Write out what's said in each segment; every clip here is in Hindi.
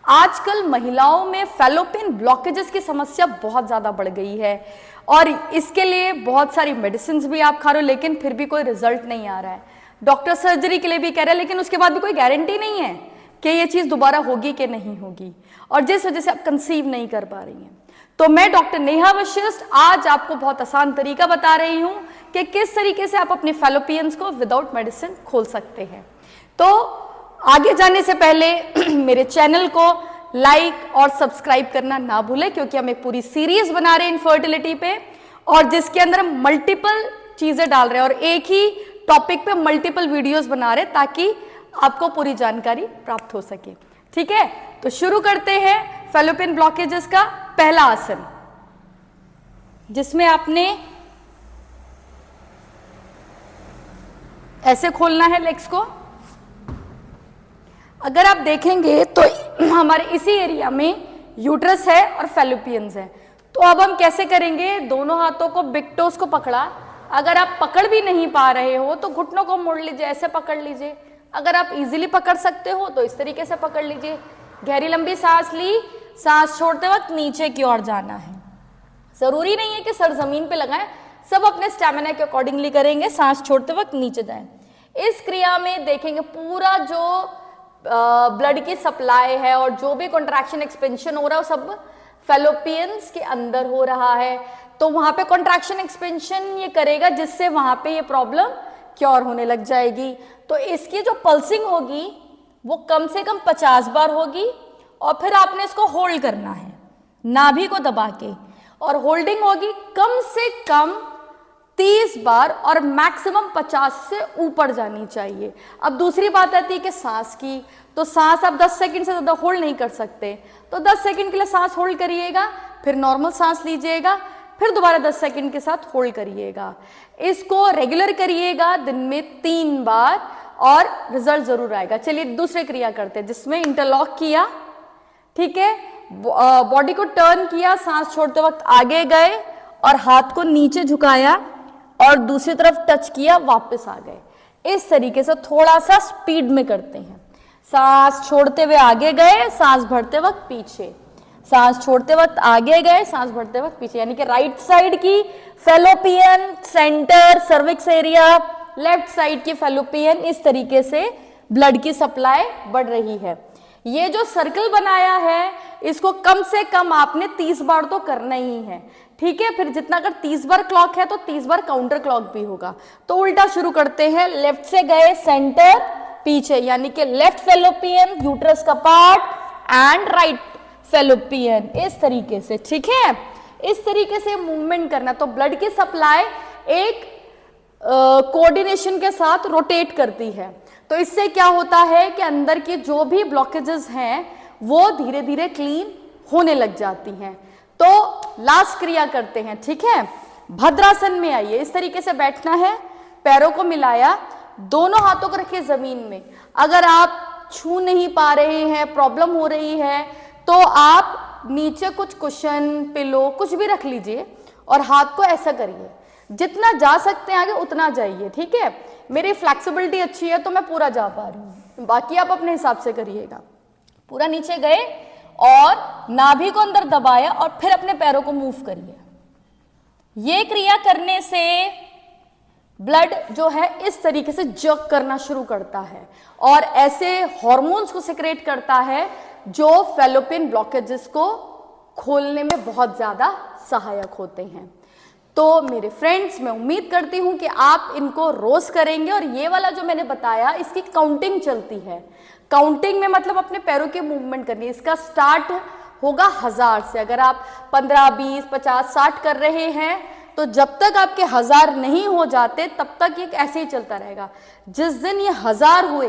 आजकल महिलाओं में फैलोपियन ब्लॉकेजेस की समस्या बहुत ज्यादा बढ़ गई है और इसके लिए बहुत सारी मेडिसिन भी आप खा रहे हो, लेकिन फिर भी कोई रिजल्ट नहीं आ रहा है। डॉक्टर सर्जरी के लिए भी कह रहे हैं, लेकिन उसके बाद भी कोई गारंटी नहीं है कि ये चीज दोबारा होगी कि नहीं होगी, और जिस वजह से आप कंसीव नहीं कर पा रही हैं। तो मैं डॉक्टर नेहा वशिष्ठ आज आपको बहुत आसान तरीका बता रही हूं कि किस तरीके से आप अपने फैलोपियंस को विदाउट मेडिसिन खोल सकते हैं। तो आगे जाने से पहले मेरे चैनल को लाइक और सब्सक्राइब करना ना भूलें, क्योंकि हम एक पूरी सीरीज बना रहे हैं इनफर्टिलिटी पे, और जिसके अंदर हम मल्टीपल चीजें डाल रहे हैं और एक ही टॉपिक पे मल्टीपल वीडियोस बना रहे हैं ताकि आपको पूरी जानकारी प्राप्त हो सके। ठीक है, तो शुरू करते हैं फैलोपियन ब्लॉकेजेस का पहला आसन, जिसमें आपने ऐसे खोलना है लेग्स को। अगर आप देखेंगे तो हमारे इसी एरिया में यूट्रस है और फैलोपियंस है। तो अब हम कैसे करेंगे, दोनों हाथों को बिग टोस को पकड़ा। अगर आप पकड़ भी नहीं पा रहे हो तो घुटनों को मोड़ लीजिए, ऐसे पकड़ लीजिए। अगर आप इजीली पकड़ सकते हो तो इस तरीके से पकड़ लीजिए। गहरी लंबी सांस ली, सांस छोड़ते वक्त नीचे की ओर जाना है। जरूरी नहीं है कि सर जमीन पे लगाएं, सब अपने स्टैमिना के अकॉर्डिंगली करेंगे। सांस छोड़ते वक्त नीचे जाएं। इस क्रिया में देखेंगे पूरा जो ब्लड की सप्लाई है और जो भी कॉन्ट्रैक्शन एक्सपेंशन हो रहा है वो सब फैलोपियंस के अंदर हो रहा है। तो वहां पे कॉन्ट्रैक्शन एक्सपेंशन ये करेगा जिससे वहां पे ये प्रॉब्लम क्योर होने लग जाएगी। तो इसकी जो पल्सिंग होगी वो कम से कम 50 बार होगी और फिर आपने इसको होल्ड करना है नाभि को दबा के, और होल्डिंग होगी कम से कम 30 बार और मैक्सिमम 50 से ऊपर जानी चाहिए। अब दूसरी बात आती है कि सांस की, तो सांस आप 10 सेकंड से ज्यादा होल्ड नहीं कर सकते, तो 10 सेकंड के लिए सांस होल्ड करिएगा, फिर नॉर्मल सांस लीजिएगा, फिर दोबारा 10 सेकंड के साथ होल्ड करिएगा। इसको रेगुलर करिएगा दिन में 3 बार और रिजल्ट जरूर आएगा। चलिए दूसरे क्रिया करते हैं, जिसमें इंटरलॉक किया, ठीक है, बॉडी को टर्न किया, सांस छोड़ते वक्त आगे गए और हाथ को नीचे झुकाया और दूसरी तरफ टच किया, वापस आ गए। इस तरीके से थोड़ा सा स्पीड में करते हैं। सांस छोड़ते हुए आगे गए, सांस भरते वक्त पीछे, सांस छोड़ते वक्त आगे गए, सांस भरते वक्त पीछे, यानी कि राइट साइड की fallopian centre cervix area, left side की फैलोपियन, इस तरीके से ब्लड की सप्लाई बढ़ रही है। ये जो सर्कल बनाया है इसको कम से कम आपने 30 बार तो करना ही है। ठीक है, फिर जितना अगर 30 बार क्लॉक है तो 30 बार काउंटर क्लॉक भी होगा। तो उल्टा शुरू करते हैं, लेफ्ट से गए सेंटर पीछे, यानी कि लेफ्ट फैलोपियन यूट्रस का पार्ट एंड राइट फैलोपियन, इस तरीके से। ठीक है, इस तरीके से मूवमेंट करना, तो ब्लड की सप्लाई एक कोऑर्डिनेशन के साथ रोटेट करती है। तो इससे क्या होता है कि अंदर की जो भी ब्लॉकेजेस हैं वो धीरे धीरे क्लीन होने लग जाती हैं। तो लास्ट क्रिया करते हैं, ठीक है। भद्रासन में आइए, इस तरीके से बैठना है, पैरों को मिलाया, दोनों हाथों को रखिए जमीन में। अगर आप छू नहीं पा रहे हैं, प्रॉब्लम हो रही है, तो आप नीचे कुछ कुशन, पिलो, कुछ भी रख लीजिए और हाथ को ऐसा करिए, जितना जा सकते हैं आगे उतना जाइए। ठीक है, मेरी फ्लेक्सिबिलिटी अच्छी है तो मैं पूरा जा पा रही हूँ, बाकी आप अपने हिसाब से करिएगा। पूरा नीचे गए और नाभि को अंदर दबाया और फिर अपने पैरों को मूव करिए। ये क्रिया करने से ब्लड जो है इस तरीके से जर्क करना शुरू करता है और ऐसे हार्मोन्स को सिक्रेट करता है जो फैलोपियन ब्लॉकेजेस को खोलने में बहुत ज्यादा सहायक होते हैं। तो मेरे फ्रेंड्स, मैं उम्मीद करती हूं कि आप इनको रोज करेंगे, और ये वाला जो मैंने बताया इसकी काउंटिंग चलती है। काउंटिंग में मतलब अपने पैरों की मूवमेंट करनी है। इसका स्टार्ट होगा 1000 से। अगर आप 15, 20, 50, 60 कर रहे हैं तो जब तक आपके 1000 नहीं हो जाते तब तक ये ऐसे ही चलता रहेगा। जिस दिन ये 1000 हुए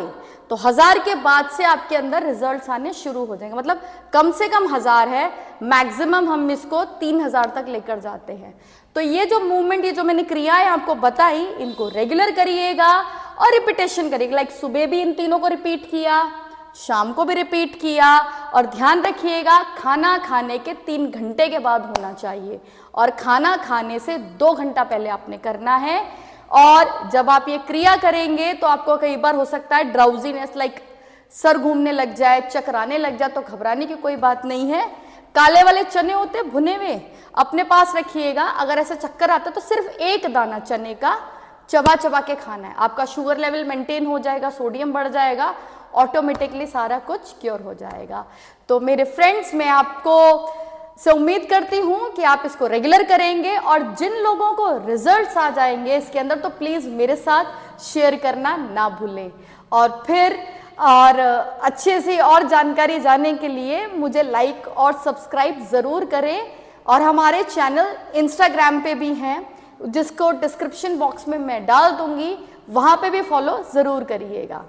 तो 1000 के बाद से आपके अंदर रिजल्ट्स आने शुरू हो जाएंगे। मतलब कम से कम 1000 है, मैक्सिमम हम इसको 3000 तक लेकर जाते हैं। तो ये जो मूवमेंट, ये जो मैंने क्रियाएं आपको बताई, इनको रेगुलर करिएगा और रिपीटेशन करिएगा। लाइक सुबह भी इन तीनों को रिपीट किया, शाम को भी रिपीट किया, और ध्यान रखिएगा खाना खाने के 3 घंटे के बाद होना चाहिए और खाना खाने से 2 घंटा पहले आपने करना है। और जब आप ये क्रिया करेंगे तो आपको कई बार हो सकता है ड्राउजीनेस, लाइक सर घूमने लग जाए, चकराने लग जाए तो घबराने की कोई बात नहीं है। काले वाले चने होते भुने हुए, अपने पास रखिएगा। अगर ऐसा चक्कर आता है तो सिर्फ एक दाना चने का चबा चबा के खाना है, आपका शुगर लेवल मेंटेन हो जाएगा, सोडियम बढ़ जाएगा, ऑटोमेटिकली सारा कुछ क्योर हो जाएगा। तो मेरे फ्रेंड्स, मैं आपको से उम्मीद करती हूँ कि आप इसको रेगुलर करेंगे, और जिन लोगों को रिजल्ट्स आ जाएंगे इसके अंदर तो प्लीज़ मेरे साथ शेयर करना ना भूलें। और फिर अच्छे से और जानकारी जानने के लिए मुझे लाइक और सब्सक्राइब ज़रूर करें, और हमारे चैनल इंस्टाग्राम पे भी हैं जिसको डिस्क्रिप्शन बॉक्स में मैं डाल दूंगी, वहाँ पे भी फॉलो ज़रूर करिएगा।